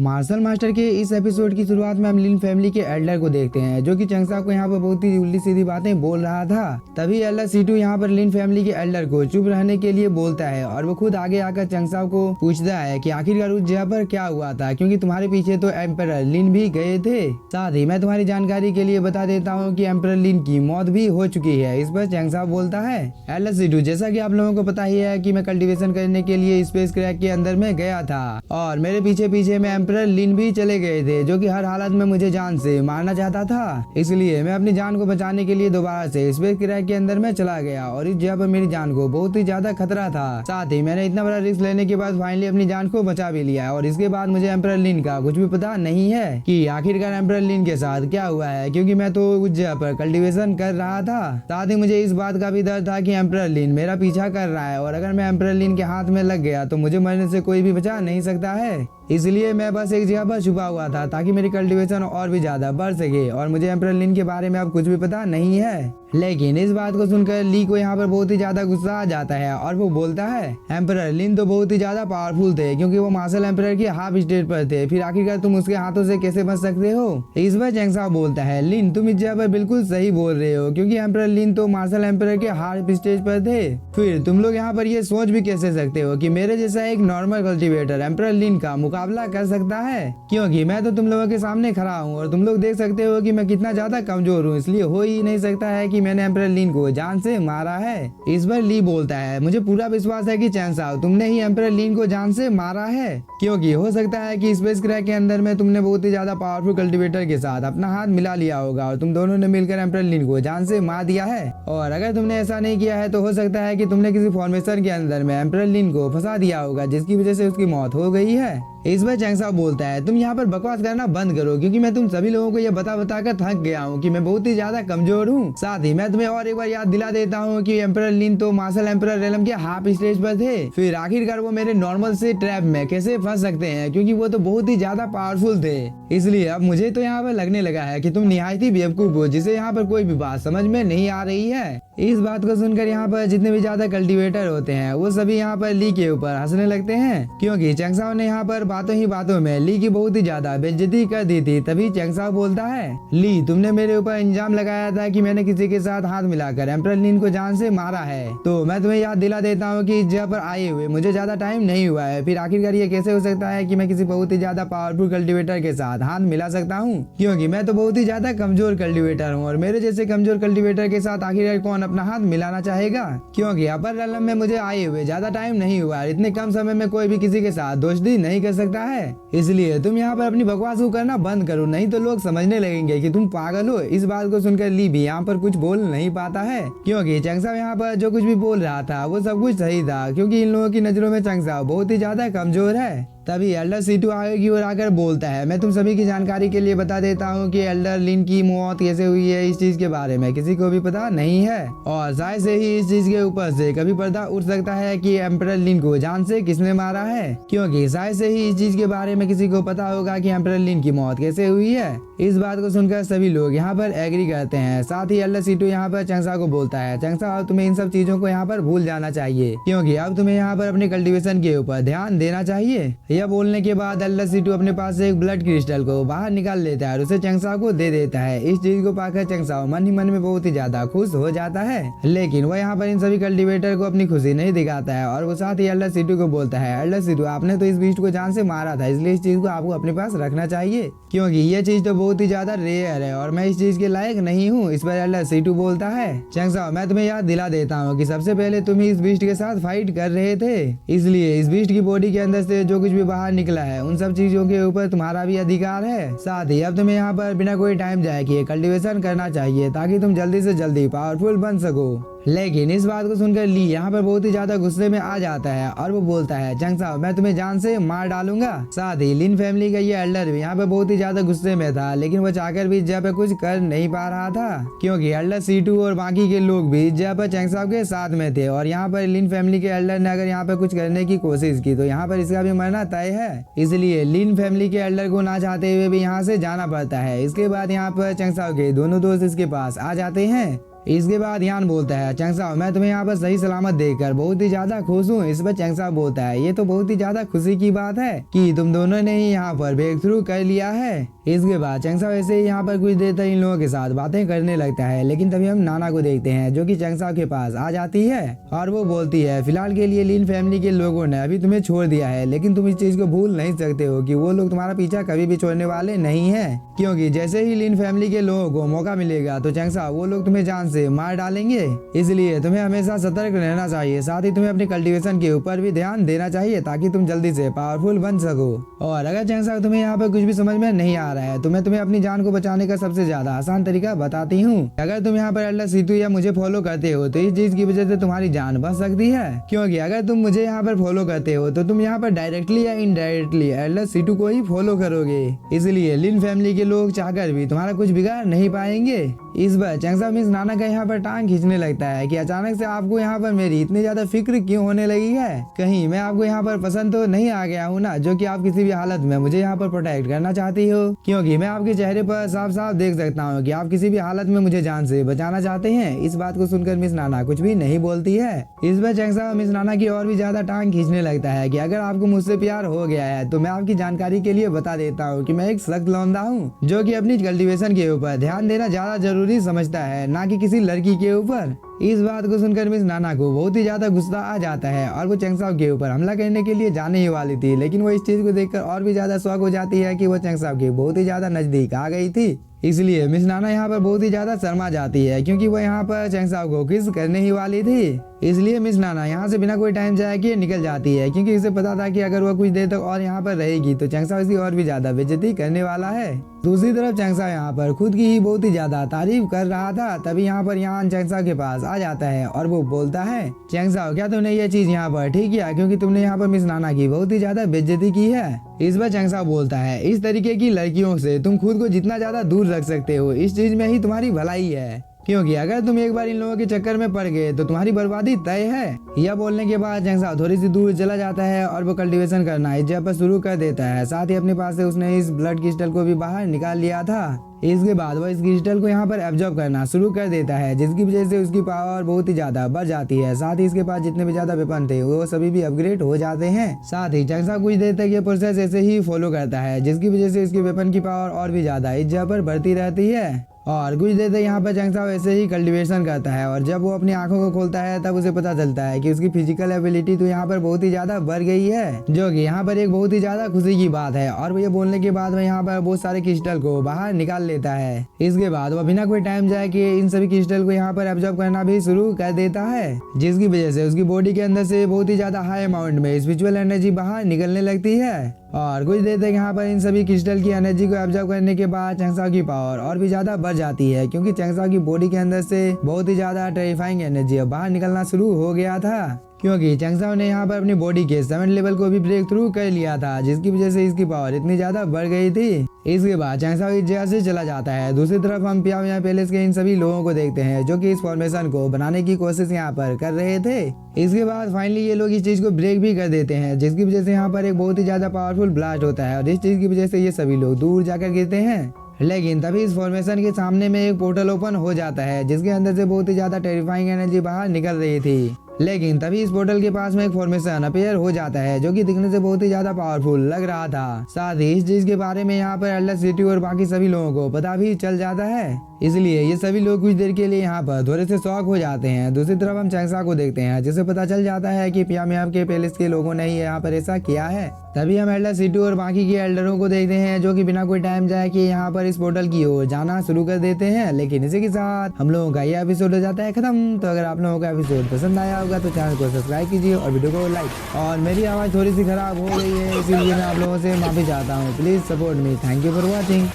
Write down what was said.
Martial master के इस episode की शुरुआत में हम लिन फैमिली के एल्डर को देखते हैं, जो कि चंगसा को यहाँ पर बहुत ही उल्टी सीधी बातें बोल रहा था। तभी एल्डर सीटू यहाँ पर लिन फैमिली के एल्डर को चुप रहने के लिए बोलता है और वो खुद आगे आकर चंगसा को पूछता है कि आखिरकार उस जगह पर क्या हुआ था, क्योंकि तुम्हारे पीछे तो एम्परर लिन भी गए थे। साथ ही मैं तुम्हारी जानकारी के लिए बता देता हूँ कि एम्परर लिन की मौत भी हो चुकी है। इस पर चंगसा बोलता है, एल्डर सीटू, जैसा कि आप लोगों को पता ही है कि मैं कल्टीवेशन करने के लिए स्पेस क्रैक के अंदर में गया था और मेरे पीछे पीछे में एम्परर लिन भी चले गए थे, जो कि हर हालत में मुझे जान से मारना चाहता था। इसलिए मैं अपनी जान को बचाने के लिए दोबारा से स्पेस क्रैक के अंदर में चला गया और इस जगह पर मेरी जान को बहुत ही ज्यादा खतरा था। साथ ही मैंने इतना बड़ा रिस्क लेने के बाद फाइनली अपनी जान को बचा भी लिया और इसके बाद मुझे एम्परर लिन का कुछ भी पता नहीं है कि आखिरकार एम्परर लिन के साथ क्या हुआ है, क्योंकि मैं तो उस जगह पर कल्टीवेशन कर रहा था। साथ ही मुझे इस बात का भी डर था कि एम्परर लिन मेरा पीछा कर रहा है और अगर मैं एम्परर लिन के हाथ में लग गया तो मुझे मरने से कोई भी बचा नहीं सकता है। इसलिए मैं बस एक जगह पर छुपा हुआ था ताकि मेरी कल्टीवेशन और भी ज्यादा बढ़ सके और मुझे एम्परर लिन के बारे में अब कुछ भी पता नहीं है। लेकिन इस बात को सुनकर ली को यहाँ पर बहुत ही ज्यादा गुस्सा आ जाता है और वो बोलता है, एम्परर लिन तो बहुत ही ज्यादा पावरफुल थे, क्योंकि वो मार्शल एम्परर के हाफ स्टेट पर थे, फिर आखिरकार तुम उसके हाथों से कैसे बच सकते हो। इस पर चंगसा बोलता है, लिन तुम इस जगह पर बिल्कुल सही बोल रहे हो, क्योंकि एम्परर लिन तो मार्शल एम्परर के हाफ स्टेज पर थे। फिर तुम लोग यहाँ पर ये सोच भी कैसे सकते हो कि मेरे जैसा एक नॉर्मल कल्टीवेटर एम्परर लिन का मुकाबला कर सकता है, क्योंकि मैं तो तुम लोगों के सामने खड़ा हूँ और तुम लोग देख सकते हो कि मैं कितना ज्यादा कमजोर हूँ, इसलिए हो ही नहीं सकता है कि मैंने एम्परर लिन को जान से मारा है। इस पर ली बोलता है, मुझे पूरा विश्वास है कि चैंसा तुमने ही एम्परर लिन को जान से मारा है, क्योंकि हो सकता है कि स्पेस क्रैक के अंदर में तुमने बहुत ही ज्यादा पावरफुल कल्टीवेटर के साथ अपना हाथ मिला लिया होगा और तुम दोनों ने मिलकर एम्परर लिन को जान से मार दिया है। और अगर तुमने ऐसा नहीं किया है तो हो सकता है कि तुमने किसी फॉर्मेशन के अंदर में एम्परर लिन को फंसा दिया होगा, जिसकी वजह से उसकी मौत हो गई है। इस पर चंगसा बोलता है, तुम यहाँ पर बकवास करना बंद करो, क्योंकि मैं तुम सभी लोगों को ये बता कर थक गया हूँ कि मैं बहुत ही ज्यादा कमजोर हूँ। साथ ही मैं तुम्हें और एक बार याद दिला देता हूँ कि एम्परर लिन तो मार्शल एम्परर रेलम के हाफ स्टेज पर थे, फिर आखिरकार वो मेरे नॉर्मल से ट्रैप में कैसे फंस सकते हैं, क्योंकि वो तो बहुत ही ज्यादा पावरफुल थे। इसलिए अब मुझे तो यहाँ पर लगने लगा है कि तुम निहायत ही बेवकूफ हो, जिसे यहाँ पर कोई भी बात समझ में नहीं आ रही है। इस बात को सुनकर यहाँ पर जितने भी ज्यादा कल्टीवेटर होते हैं वो सभी यहाँ पर ली के ऊपर हंसने लगते हैं, क्योंकि चंगसाओ ने यहाँ पर बातों ही बातों में ली की बहुत ही ज्यादा बेइज्जती कर दी थी। तभी चंगसाओ बोलता है, ली तुमने मेरे ऊपर इल्जाम लगाया था कि मैंने किसी के साथ हाथ मिलाकर एम्परर लिन को जान से मारा है, तो मैं तुम्हें याद दिला देता हूँ कि इस जगह पर आए हुए मुझे ज्यादा टाइम नहीं हुआ है, फिर आखिरकार ये कैसे हो सकता है कि मैं किसी बहुत ही ज्यादा पावरफुल कल्टीवेटर के साथ हाथ मिला सकता हूँ, क्योंकि मैं तो बहुत ही ज्यादा कमजोर कल्टीवेटर हूँ और मेरे जैसे कमजोर कल्टीवेटर के साथ आखिरकार कौन अपना हाथ मिलाना चाहेगा, क्योंकि अपर रेलम में मुझे आए हुए ज्यादा टाइम नहीं हुआ, इतने कम समय में कोई भी किसी के साथ दोस्ती नहीं कर सकता है। इसलिए तुम यहाँ पर अपनी बकवास को करना बंद करो, नहीं तो लोग समझने लगेंगे कि तुम पागल हो। इस बात को सुनकर ली भी यहाँ पर कुछ बोल नहीं पाता है, क्योंकि चंगसा यहाँ पर जो कुछ भी बोल रहा था वो सब कुछ सही था, क्योंकि इन लोगों की नजरों में चंगसा बहुत ही ज्यादा कमजोर है। तभी एल्डर सीटू आगे की ओर आकर बोलता है, मैं तुम सभी की जानकारी के लिए बता देता हूँ कि एल्डर लिन की मौत कैसे हुई है, इस चीज के बारे में किसी को भी पता नहीं है और शायद से ही इस चीज के ऊपर से कभी पर्दा उठ सकता है कि एम्परर लिन को जान से किसने मारा है, क्योंकि शायद से ही इस चीज के बारे में किसी को पता होगा कि एम्परर लिन की मौत कैसे हुई है। इस बात को सुनकर सभी लोग यहाँ पर एग्री करते हैं। साथ ही एल्डर सीटू यहाँ पर चंगसा को बोलता है, चंगसा तुम्हें इन सब चीजों को यहाँ पर भूल जाना चाहिए, क्योंकि अब तुम्हें यहाँ पर अपने कल्टीवेशन के ऊपर ध्यान देना चाहिए। यह बोलने के बाद एल्डर सीटू अपने पास से एक ब्लड क्रिस्टल को बाहर निकाल लेता है और उसे चंगसाओ को दे देता है। इस चीज को पाकर चंगसाओ मन ही मन में बहुत ही ज्यादा खुश हो जाता है, लेकिन वह यहाँ पर इन सभी कल्टीवेटर को अपनी खुशी नहीं दिखाता है और वो साथ ही एल्डर सीटू को बोलता है, एल्डर सीटू आपने तो इस बीस्ट को जान से मारा था, इसलिए इस चीज को आपको अपने पास रखना चाहिए, क्योंकि ये चीज तो बहुत ही ज्यादा रेयर है और मैं इस चीज के लायक नहीं हूँ। इस पर एल्डर सीटू बोलता है, चंगसाओ मैं तुम्हें याद दिला देता हूँ कि सबसे पहले तुम ही इस बीस्ट के साथ फाइट कर रहे थे, इसलिए इस बीस्ट की बॉडी के अंदर से जो कुछ भी बाहर निकला है उन सब चीजों के ऊपर तुम्हारा भी अधिकार है। साथ ही अब तुम्हें यहाँ पर बिना कोई टाइम जाए किए कल्टीवेशन करना चाहिए ताकि तुम जल्दी से जल्दी पावरफुल बन सको। लेकिन इस बात को सुनकर ली यहाँ पर बहुत ही ज्यादा गुस्से में आ जाता है और वो बोलता है, चंगसा मैं तुम्हें जान से मार डालूंगा। साथ ही लिन फैमिली का ये एल्डर भी यहाँ पे बहुत ही ज्यादा गुस्से में था, लेकिन वो चाहकर भी इस जगह पे कुछ कर नहीं पा रहा था, क्योंकि एल्डर सीटू और बाकी के लोग भी इस जगह पर चंगसा के साथ में थे और यहाँ पर लिन फैमिली के एल्डर ने अगर यहाँ पे कुछ करने की कोशिश की तो यहाँ पर इसका भी मरना तय है। इसलिए लिन फैमिली के एल्डर को ना चाहते हुए भी यहाँ से जाना पड़ता है। इसके बाद यहाँ पर चंगसा के दोनों दोस्त इसके पास आ जाते हैं इसके बाद यान बोलता है, चंगसाओ मैं तुम्हें यहाँ पर सही सलामत देखकर बहुत ही ज्यादा खुश हूँ। इस पर चंगसाओ बोलता है, ये तो बहुत ही ज्यादा खुशी की बात है कि तुम दोनों ने ही यहाँ पर ब्रेक थ्रू कर लिया है। इसके बाद चंगसाओ ऐसे ही यहाँ पर कुछ देर तक इन लोगों के साथ बातें करने लगता है, लेकिन तभी हम नाना को देखते हैं जो कि चंगसाओ के पास आ जाती है और वो बोलती है, फिलहाल के लिए लिन फैमिली के लोगों ने अभी तुम्हें छोड़ दिया है, लेकिन तुम इस चीज को भूल नहीं सकते हो कि वो लोग तुम्हारा पीछा कभी भी छोड़ने वाले नहीं है, क्योंकि जैसे ही लिन फैमिली के लोगों को मौका मिलेगा तो चंगसाओ वो लोग तुम्हें जान से मार डालेंगे। इसलिए तुम्हें हमेशा सतर्क रहना चाहिए, साथ ही तुम्हें अपने कल्टीवेशन के ऊपर भी ध्यान देना चाहिए ताकि तुम जल्दी से पावरफुल बन सको। और अगर चंगसाओ तुम्हें यहाँ पर कुछ भी समझ में नहीं आ रहा है तो मैं तुम्हें अपनी जान को बचाने का सबसे ज्यादा आसान तरीका बताती हूँ। अगर तुम यहाँ पर एल्डर सीटू या मुझे फॉलो करते हो तो इस चीज की वजह से तुम्हारी जान बच सकती है, क्योंकि अगर तुम मुझे यहाँ पर फॉलो करते हो तो तुम यहाँ पर डायरेक्टली या इनडायरेक्टली एल्डर सीटू को ही फॉलो करोगे। इसलिए लिन फैमिली के लोग चाहकर भी तुम्हारा कुछ बिगाड़ नहीं पाएंगे। इस बार चंगसाओ मिस नाना का यहाँ पर टांग खींचने लगता है कि अचानक से आपको यहाँ पर मेरी इतनी ज्यादा फिक्र क्यों होने लगी है, कहीं मैं आपको यहाँ पर पसंद तो नहीं आ गया हूँ ना, जो कि आप किसी भी हालत में मुझे यहाँ पर प्रोटेक्ट करना चाहती हो, क्योंकि मैं आपके चेहरे पर साफ साफ देख सकता हूँ कि आप किसी भी हालत में मुझे जान से बचाना चाहते हैं। इस बात को सुनकर मिस नाना कुछ भी नहीं बोलती है। इस बार चंगसाओ मिस नाना की और भी ज्यादा टांग खींचने लगता है कि अगर आपको मुझसे प्यार हो गया है तो मैं आपकी जानकारी के लिए बता देता हूँ कि मैं एक सख्त लौंडा हूँ जो कि अपनी कल्टीवेशन के ऊपर ध्यान देना ज्यादा जरूरी समझता है, ना कि किसी लड़की के ऊपर। इस बात को सुनकर मिस नाना को बहुत ही ज्यादा गुस्सा आ जाता है और वो चंगसाओ के ऊपर हमला करने के लिए जाने ही वाली थी, लेकिन वो इस चीज को देखकर और भी ज्यादा शौक हो जाती है कि वो चंगसाओ के बहुत ही ज्यादा नजदीक आ गई थी। इसलिए मिस नाना यहाँ पर बहुत ही ज्यादा शर्मा जाती है, क्योंकि वो यहाँ पर चंगसाओ को किस करने ही वाली थी। इसलिए मिस नाना यहाँ से बिना कोई टाइम जाए कि निकल जाती है, क्योंकि उसे पता था कि अगर वो कुछ देर तक और यहाँ पर रहेगी तो चंगसाओ इसकी और भी ज्यादा बेइज्जती करने वाला है। दूसरी तरफ चंगसाओ यहाँ पर खुद की ही बहुत ही ज्यादा तारीफ कर रहा था, तभी यहाँ पर यान चंगसाओ के पास आ जाता है और वो बोलता है, चंगसाओ क्या तुमने ये चीज यहाँ पर ठीक किया, क्योंकि तुमने यहाँ पर मिस नाना की बहुत ही ज्यादा बेइज्जती की है। इस बार चंगसाओ बोलता है, इस तरीके की लड़कियों से तुम खुद को जितना ज्यादा दूर रख सकते हो इस चीज में ही तुम्हारी भलाई है, क्योंकि अगर तुम एक बार इन लोगों के चक्कर में पड़ गए तो तुम्हारी बर्बादी तय है। यह बोलने के बाद चंगसाओ थोड़ी सी दूर चला जाता है और वो कल्टीवेशन करना इस जगह पर शुरू कर देता है। साथ ही अपने पास से उसने इस ब्लड क्रिस्टल को भी बाहर निकाल लिया था। इसके बाद वो इस क्रिस्टल को यहाँ पर एब्जॉर्ब करना शुरू कर देता है, जिसकी वजह से उसकी पावर बहुत ही ज्यादा बढ़ जाती है। साथ ही इसके पास जितने भी ज्यादा वेपन थे वो सभी भी अपग्रेड हो जाते हैं। साथ ही चंगसाओ कुछ देर तक ये प्रोसेस ऐसे ही फॉलो करता है, जिसकी वजह से इसके वेपन की पावर और भी ज्यादा इस जगह पर बढ़ती रहती है। और कुछ देर तक यहाँ पर चंगसाओ ऐसे ही कल्टीवेशन करता है और जब वो अपनी आंखों को खोलता है तब उसे पता चलता है कि उसकी फिजिकल एबिलिटी तो यहाँ पर बहुत ही ज्यादा बढ़ गई है, जो कि यहाँ पर एक बहुत ही ज्यादा खुशी की बात है। और वो ये बोलने के बाद वो यहाँ पर बहुत सारे क्रिस्टल को बाहर निकाल लेता है। इसके बाद वो बिना कोई टाइम जाए कि इन सभी क्रिस्टल को यहाँ पर एब्जॉर्ब करना भी शुरू कर देता है, जिसकी वजह से उसकी बॉडी के अंदर से बहुत ही ज्यादा हाई अमाउंट में स्पिरिचुअल एनर्जी बाहर निकलने लगती है। और कुछ देर तक यहाँ पर इन सभी क्रिस्टल की एनर्जी को एब्जॉर्ब करने के बाद चंगसाओ की पावर और भी ज्यादा बढ़ जाती है, क्योंकि चंगसाओ की बॉडी के अंदर से बहुत ही ज्यादा टेरिफाइंग एनर्जी बाहर निकलना शुरू हो गया था, क्योंकि चंगसाओ ने यहाँ पर अपनी बॉडी के 7 लेवल को भी ब्रेक थ्रू कर लिया था, जिसकी वजह से इसकी पावर इतनी ज्यादा बढ़ गई थी। इसके बाद चंगसाओ इस जगह से चला जाता है। दूसरी तरफ हम पियामिया पैलेस के इन सभी लोगों को देखते हैं जो कि इस फॉर्मेशन को बनाने की कोशिश यहाँ पर कर रहे थे। इसके बाद फाइनली ये लोग इस चीज को ब्रेक भी कर देते हैं, जिसकी वजह से यहाँ पर एक बहुत ही ज्यादा पावरफुल ब्लास्ट होता है और इस चीज की वजह से ये सभी लोग दूर जाकर गिरते हैं। लेकिन तभी इस फॉर्मेशन के सामने में एक पोर्टल ओपन हो जाता है, जिसके अंदर से बहुत ही ज्यादा टेरिफाइंग एनर्जी बाहर निकल रही थी। लेकिन तभी इस पोर्टल के पास में एक फॉर्मेशन अपीयर हो जाता है, जो कि दिखने से बहुत ही ज्यादा पावरफुल लग रहा था। साथ ही इस चीज के बारे में यहाँ पर एल्डर सिटी और बाकी सभी लोगों को पता भी चल जाता है, इसलिए ये सभी लोग कुछ देर के लिए यहाँ पर थोड़े से शॉक हो जाते हैं। दूसरी तरफ हम चंगसाओ को देखते हैं, जिसे पता चल जाता है कि पियामिया के पैलेस के लोगों ने ही यहाँ पर ऐसा किया है। तभी हम एल्डर सिटी और बाकी के एल्डरों को देखते हैं, जो कि बिना कोई टाइम जाए कि यहाँ पर इस पोर्टल की ओर जाना शुरू कर देते हैं। लेकिन इसी के साथ हम लोगों का ये एपिसोड हो जाता है खत्म। तो अगर आप लोगों का एपिसोड पसंद आया होगा तो चैनल को सब्सक्राइब कीजिए और वीडियो को लाइक। और मेरी आवाज़ थोड़ी सी खराब हो गई है, इसीलिए मैं आप लोगों से माफी चाहता हूँ। Please support me. Thank you for watching.